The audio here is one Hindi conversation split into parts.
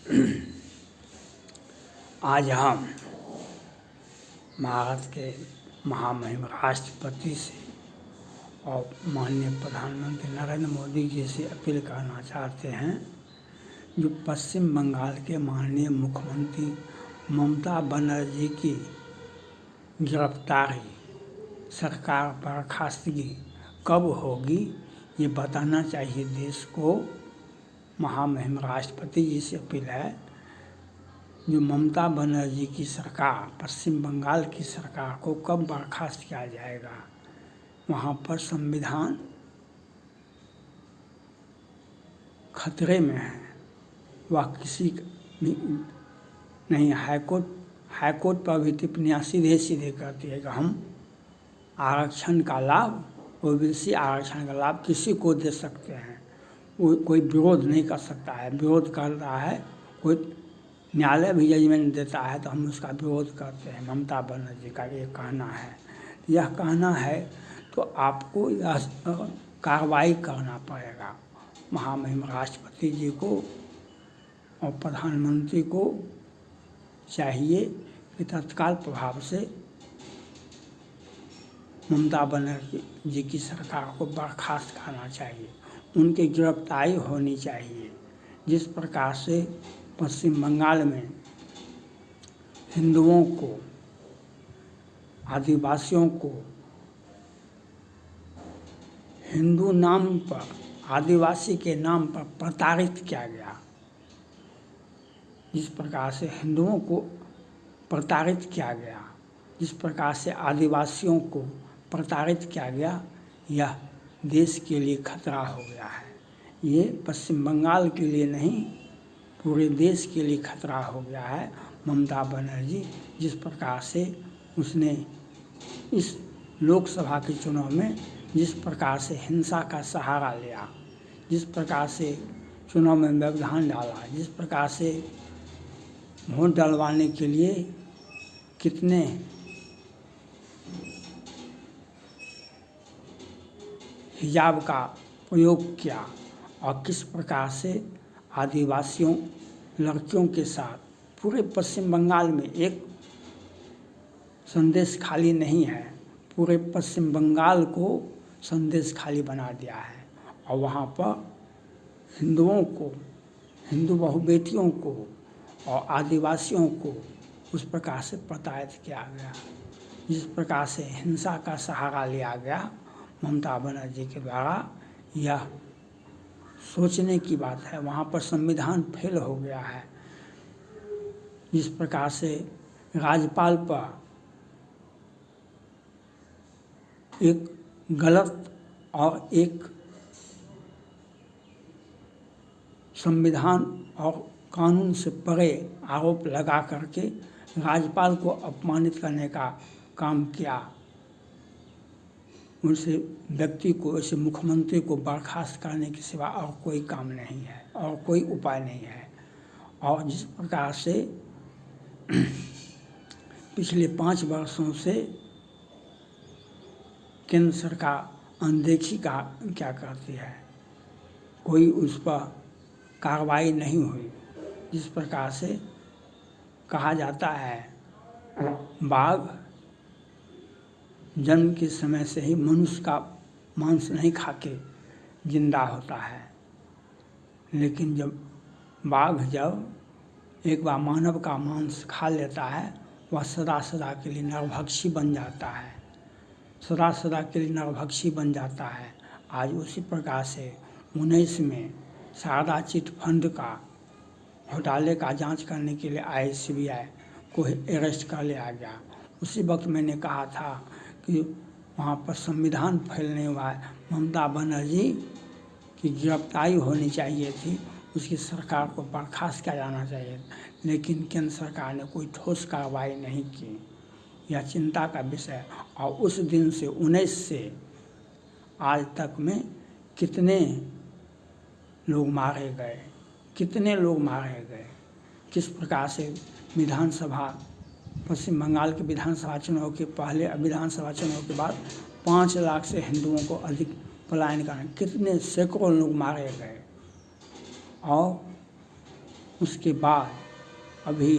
आज हम भारत के महामहिम राष्ट्रपति से और माननीय प्रधानमंत्री नरेंद्र मोदी जी से अपील करना चाहते हैं। जो पश्चिम बंगाल के माननीय मुख्यमंत्री ममता बनर्जी की गिरफ्तारी, सरकार बर्खास्तगी कब होगी, ये बताना चाहिए देश को। महामहिम राष्ट्रपति जी से अपील है, जो ममता बनर्जी की सरकार, पश्चिम बंगाल की सरकार को कब बर्खास्त किया जाएगा। वहाँ पर संविधान खतरे में है, वह किसी नहीं। हाईकोर्ट पर भी टिप्पणियाँ सीधे सीधे करती है कि हम आरक्षण का लाभ, ओबीसी आरक्षण का लाभ किसी को दे सकते हैं, वो कोई विरोध नहीं कर सकता है। विरोध कर रहा है कोई, न्यायालय भी जजमेंट देता है तो हम उसका विरोध करते हैं। ममता बनर्जी का ये कहना है। यह कहना है तो आपको यह कार्रवाई करना पड़ेगा। महामहिम राष्ट्रपति जी को और प्रधानमंत्री को चाहिए कि तत्काल प्रभाव से ममता बनर्जी जी की सरकार को बर्खास्त करना चाहिए, उनकी गिरफ्तारी होनी चाहिए। जिस प्रकार से पश्चिम बंगाल में हिंदुओं को, आदिवासियों को हिंदू नाम पर, आदिवासी के नाम पर प्रताड़ित किया गया, जिस प्रकार से हिंदुओं को प्रताड़ित किया गया, जिस प्रकार से आदिवासियों को प्रताड़ित किया गया, यह देश के लिए खतरा हो गया है। ये पश्चिम बंगाल के लिए नहीं, पूरे देश के लिए खतरा हो गया है। ममता बनर्जी जिस प्रकार से उसने इस लोकसभा के चुनाव में जिस प्रकार से हिंसा का सहारा लिया, जिस प्रकार से चुनाव में व्यवधान डाला, जिस प्रकार से वोट डलवाने के लिए कितने हिजाब का प्रयोग किया और किस प्रकार से आदिवासियों लड़कियों के साथ पूरे पश्चिम बंगाल में एक संदेश खाली नहीं है, पूरे पश्चिम बंगाल को संदेश खाली बना दिया है। और वहाँ पर हिंदुओं को, हिंदू बहु बेटियों को और आदिवासियों को उस प्रकार से प्रताड़ित किया गया, जिस प्रकार से हिंसा का सहारा लिया गया ममता बनर्जी के द्वारा, यह सोचने की बात है। वहाँ पर संविधान फेल हो गया है। जिस प्रकार से राज्यपाल पर एक गलत और एक संविधान और कानून से परे आरोप लगा करके राज्यपाल को अपमानित करने का काम किया, उनसे व्यक्ति को, ऐसे मुख्यमंत्री को बर्खास्त करने के सिवा और कोई काम नहीं है और कोई उपाय नहीं है। और जिस प्रकार से पिछले 5 वर्षों से केंद्र सरकार अनदेखी का क्या करती है, कोई उस पर कार्रवाई नहीं हुई। जिस प्रकार से कहा जाता है बाघ जन्म के समय से ही मनुष्य का मांस नहीं खा के जिंदा होता है, लेकिन जब बाघ जब एक बार मानव का मांस खा लेता है, वह सदा सदा के लिए नरभक्षी बन जाता है, सदा सदा के लिए नरभक्षी बन जाता है। आज उसी प्रकार से 19 में शारदा चिट फंड का घोटाले का जांच करने के लिए आए CBI को अरेस्ट कर लिया गया। उसी वक्त मैंने कहा था कि वहाँ पर संविधान फैलने हुआ है, ममता बनर्जी की गिरफ्तारी होनी चाहिए थी, उसकी सरकार को बर्खास्त किया जाना चाहिए, लेकिन केंद्र सरकार ने कोई ठोस कार्रवाई नहीं की। यह चिंता का विषय। और उस दिन से 19 से आज तक में कितने लोग मारे गए, कितने लोग मारे गए, किस प्रकार से विधानसभा, पश्चिम बंगाल के विधानसभा चुनाव के पहले, विधानसभा चुनाव के बाद 5 लाख से हिंदुओं को अधिक पलायन करने, कितने सैकड़ों लोग मारे गए। और उसके बाद अभी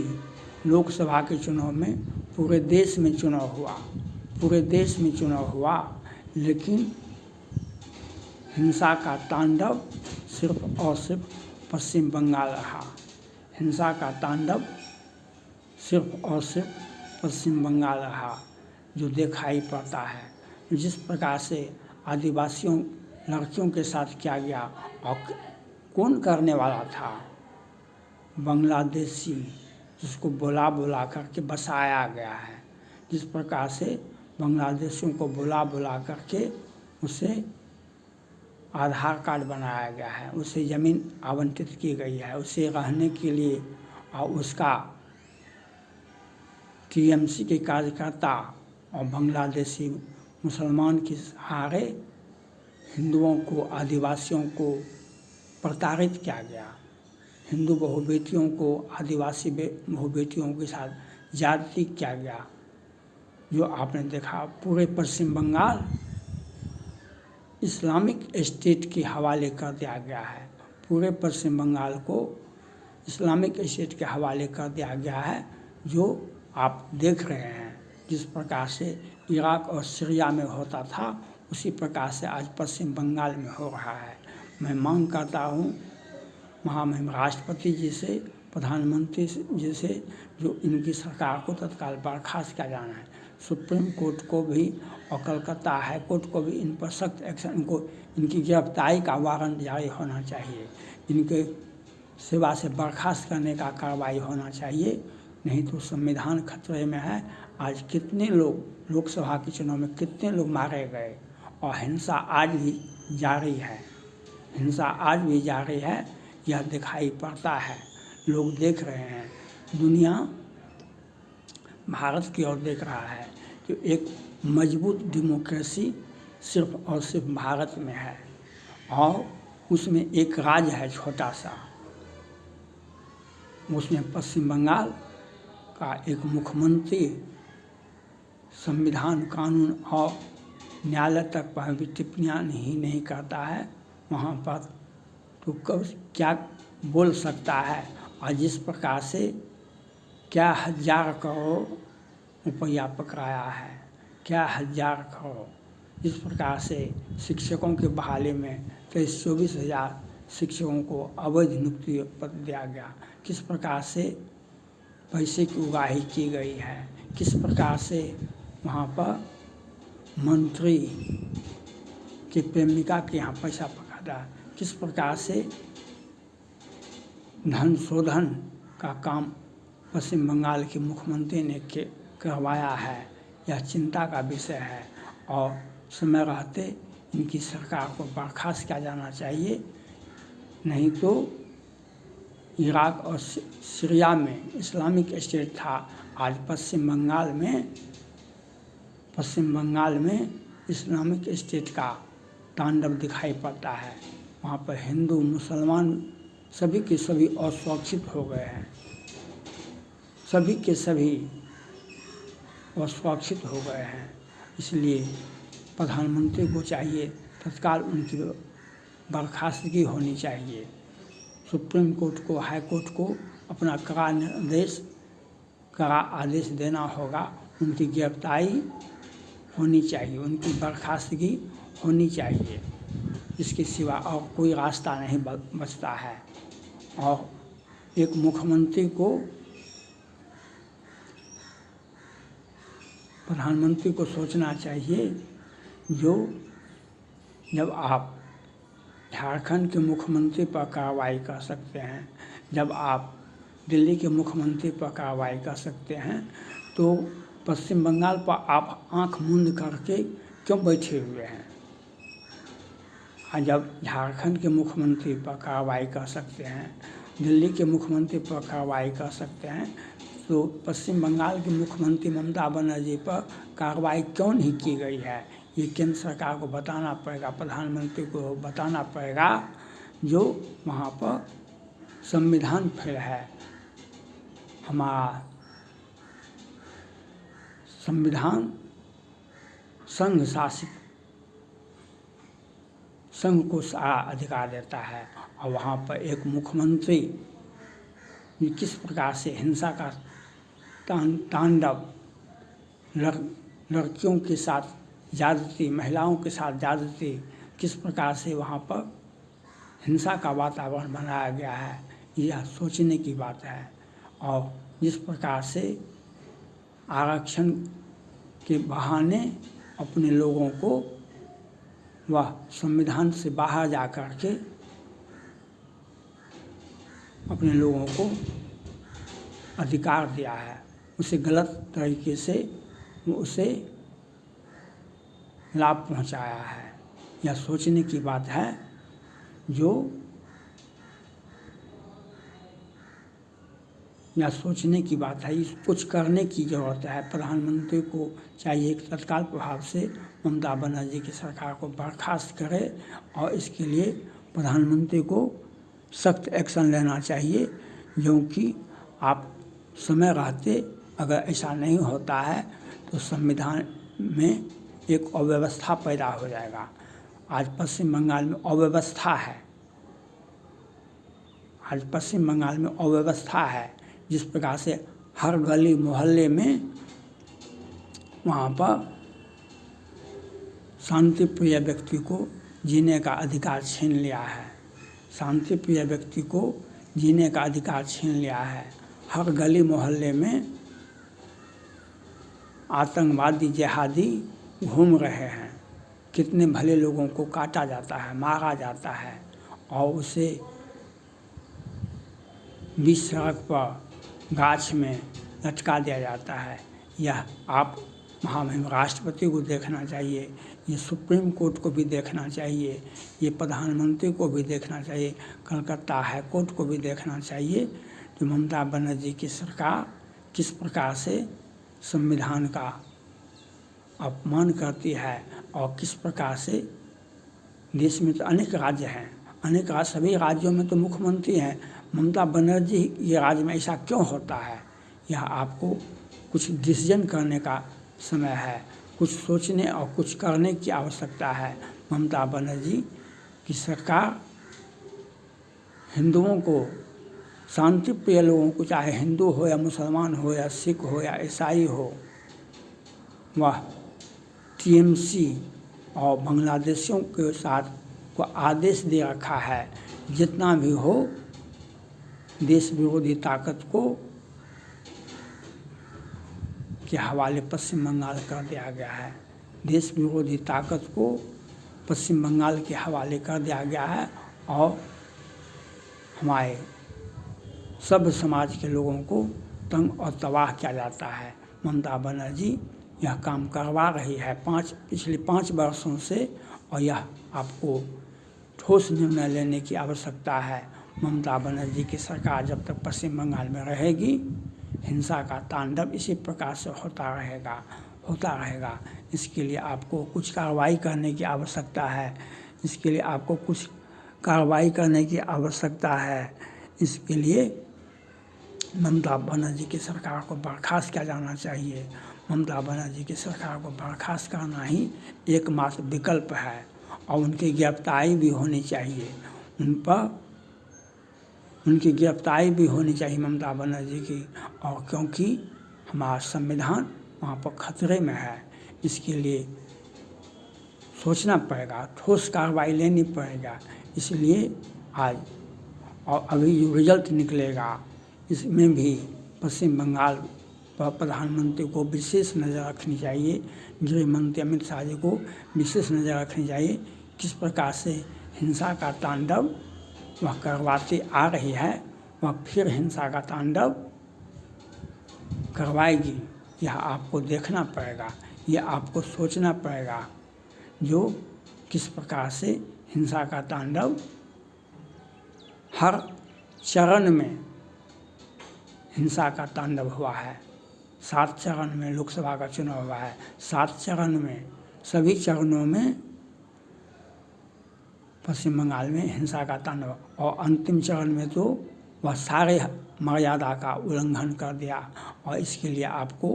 लोकसभा के चुनाव में पूरे देश में चुनाव हुआ, लेकिन हिंसा का तांडव सिर्फ और सिर्फ पश्चिम बंगाल रहा। हिंसा का तांडव सिर्फ और सिर्फ पश्चिम बंगाल रहा, जो दिखाई पड़ता है। जिस प्रकार से आदिवासियों लड़कियों के साथ किया गया, और कौन करने वाला था? बांग्लादेशी, जिसको बुला करके बसाया गया है। जिस प्रकार से बांग्लादेशियों को बुला करके उसे आधार कार्ड बनाया गया है, उसे ज़मीन आवंटित की गई है, उसे रहने के लिए, और उसका टीएमसी के कार्यकर्ता और बांग्लादेशी मुसलमान के सहारे हिंदुओं को, आदिवासियों को प्रताड़ित किया गया। हिंदू बहु बेटियों को आदिवासी बहु बेटियों के साथ ज्यादती किया गया, जो आपने देखा। पूरे पश्चिम बंगाल इस्लामिक स्टेट के हवाले कर दिया गया है। पूरे पश्चिम बंगाल को इस्लामिक स्टेट के हवाले कर दिया गया है, जो आप देख रहे हैं। जिस प्रकार से इराक और सीरिया में होता था, उसी प्रकार से आज पश्चिम बंगाल में हो रहा है। मैं मांग करता हूँ महामहिम राष्ट्रपति जी से, प्रधानमंत्री जी से, जो इनकी सरकार को तत्काल बर्खास्त किया जाना है। सुप्रीम कोर्ट को भी और कलकत्ता हाई कोर्ट को भी इन पर सख्त एक्शन, इनकी गिरफ्तारी का वारंट जारी होना चाहिए। इनके सेवा से बर्खास्त करने का कार्रवाई होना चाहिए, नहीं तो संविधान खतरे में है। आज कितने लोग लोकसभा के चुनाव में कितने लोग मारे गए, और हिंसा आज भी जारी है। यह दिखाई पड़ता है, लोग देख रहे हैं, दुनिया भारत की ओर देख रहा है कि एक मजबूत डेमोक्रेसी सिर्फ और सिर्फ भारत में है, और उसमें एक राज्य है छोटा सा, उसमें पश्चिम बंगाल का एक मुख्यमंत्री संविधान, कानून और न्यायालय तक पर भी टिप्पणियाँ नहीं करता है। वहाँ पर तो कब क्या बोल सकता है? और जिस प्रकार से क्या 1000 करोड़ रुपया पकड़ाया है, क्या 1000 करोड़। इस प्रकार से शिक्षकों के बहाली में 23-24 हज़ार शिक्षकों को अवैध नियुक्ति पत्र दिया गया। किस प्रकार से पैसे की उगाही की गई है, किस प्रकार से वहाँ पर मंत्री के प्रेमिका के यहाँ पैसा पकड़ा, किस प्रकार से धन शोधन का काम पश्चिम बंगाल के मुख्यमंत्री ने करवाया है, यह चिंता का विषय है। और समय रहते इनकी सरकार को बर्खास्त किया जाना चाहिए, नहीं तो इराक और सीरिया में इस्लामिक स्टेट था, आज पश्चिम बंगाल में इस्लामिक स्टेट का तांडव दिखाई पड़ता है। वहाँ पर हिंदू मुसलमान सभी के सभी असुरक्षित हो गए हैं, सभी के सभी असुरक्षित हो गए हैं। इसलिए प्रधानमंत्री को चाहिए तत्काल उनकी बर्खास्तगी होनी चाहिए। सुप्रीम कोर्ट को, हाई कोर्ट को अपना कड़ा आदेश देना होगा, उनकी गिरफ्तारी होनी चाहिए, उनकी बर्खास्तगी होनी चाहिए। इसके सिवा और कोई रास्ता नहीं बचता है। और एक मुख्यमंत्री को, प्रधानमंत्री को सोचना चाहिए, जो जब आप झारखंड के मुख्यमंत्री पर कार्रवाई कर सकते हैं, जब आप दिल्ली के मुख्यमंत्री पर कार्रवाई कर सकते हैं, तो पश्चिम बंगाल पर आप आंख मूंद करके क्यों बैठे हुए हैं? और जब झारखंड के मुख्यमंत्री पर कार्रवाई कर सकते हैं, दिल्ली के मुख्यमंत्री पर कार्रवाई कर सकते हैं, तो पश्चिम बंगाल के मुख्यमंत्री ममता बनर्जी पर कार्रवाई क्यों नहीं की गई है? ये केंद्र सरकार को बताना पड़ेगा, प्रधानमंत्री को बताना पड़ेगा, जो वहाँ पर संविधान फेल है। हमारा संविधान संघ शासित, संघ को सारा अधिकार देता है, और वहाँ पर एक मुख्यमंत्री कि किस प्रकार से हिंसा का तांडव लड़कियों के साथ ज़्यादती, महिलाओं के साथ ज़्यादती, किस प्रकार से वहाँ पर हिंसा का वातावरण बनाया गया है, यह सोचने की बात है। और जिस प्रकार से आरक्षण के बहाने अपने लोगों को वह संविधान से बाहर जा कर के अपने लोगों को अधिकार दिया है, उसे गलत तरीके से उसे लाभ पहुंचाया है। यह सोचने की बात है, यह सोचने की बात है। इस कुछ करने की ज़रूरत है। प्रधानमंत्री को चाहिए कि तत्काल प्रभाव से ममता बनर्जी की सरकार को बर्खास्त करे और इसके लिए प्रधानमंत्री को सख्त एक्शन लेना चाहिए, क्योंकि आप समय रहते अगर ऐसा नहीं होता है तो संविधान में एक अव्यवस्था पैदा हो जाएगा। आज पश्चिम बंगाल में अव्यवस्था है, जिस प्रकार से हर गली मोहल्ले में वहाँ पर शांतिप्रिय व्यक्ति को जीने का अधिकार छीन लिया है, हर गली मोहल्ले में आतंकवादी जिहादी घूम रहे हैं। कितने भले लोगों को काटा जाता है, मारा जाता है और उसे बीच सड़क पर गाछ में लटका दिया जाता है। यह आप महामहिम राष्ट्रपति को देखना चाहिए, ये सुप्रीम कोर्ट को भी देखना चाहिए, ये प्रधानमंत्री को भी देखना चाहिए, कलकत्ता हाई कोर्ट को भी देखना चाहिए कि ममता बनर्जी की सरकार किस प्रकार से संविधान का अपमान करती है और किस प्रकार से देश में तो अनेक राज्य हैं, सभी राज्यों में तो मुख्यमंत्री हैं। ममता बनर्जी ये राज्य में ऐसा क्यों होता है? यह आपको कुछ डिसीजन करने का समय है, कुछ सोचने और कुछ करने की आवश्यकता है। ममता बनर्जी की सरकार हिंदुओं को, शांति प्रिय लोगों को, चाहे हिंदू हो या मुसलमान हो या सिख हो या ईसाई हो, वह टीएमसी और बांग्लादेशियों के साथ को आदेश दे रखा है, जितना भी हो देश विरोधी ताकत को के हवाले पश्चिम बंगाल कर दिया गया है। देश विरोधी ताकत को पश्चिम बंगाल के हवाले कर दिया गया है और हमारे सभ्य समाज के लोगों को तंग और तबाह किया जाता है। ममता बनर्जी यह काम करवा रही है पिछले 5 वर्षों से और यह आपको ठोस निर्णय लेने की आवश्यकता है। ममता बनर्जी की सरकार जब तक पश्चिम बंगाल में रहेगी, हिंसा का तांडव इसी प्रकार से होता रहेगा। इसके लिए आपको कुछ कार्रवाई करने की आवश्यकता है। इसके लिए ममता बनर्जी की सरकार को बर्खास्त किया जाना चाहिए। ममता बनर्जी की सरकार को बर्खास्त करना ही एकमात्र विकल्प है और उनकी गिरफ्तारी भी होनी चाहिए। उनकी गिरफ्तारी भी होनी चाहिए ममता बनर्जी की, और क्योंकि हमारा संविधान वहाँ पर खतरे में है। इसके लिए सोचना पड़ेगा, ठोस कार्रवाई लेनी पड़ेगा। इसलिए आज और अभी जो रिजल्ट निकलेगा इसमें भी पश्चिम बंगाल पर प्रधानमंत्री को विशेष नज़र रखनी चाहिए, गृह मंत्री अमित शाह जी को विशेष नज़र रखनी चाहिए। किस प्रकार से हिंसा का तांडव वह करवाती आ रही है, वह फिर हिंसा का तांडव करवाएगी। यह आपको देखना पड़ेगा, यह आपको सोचना पड़ेगा, जो किस प्रकार से हिंसा का तांडव हर चरण में हिंसा का तांडव हुआ है। 7 चरण में लोकसभा का चुनाव हुआ है, 7 चरण में, सभी चरणों में पश्चिम बंगाल में हिंसा का तांडव, और अंतिम चरण में तो वह सारे मर्यादा का उल्लंघन कर दिया। और इसके लिए आपको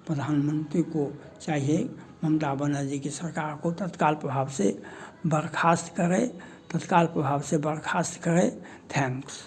प्रधानमंत्री को चाहिए ममता बनर्जी की सरकार को तत्काल प्रभाव से बर्खास्त करे। थैंक्स।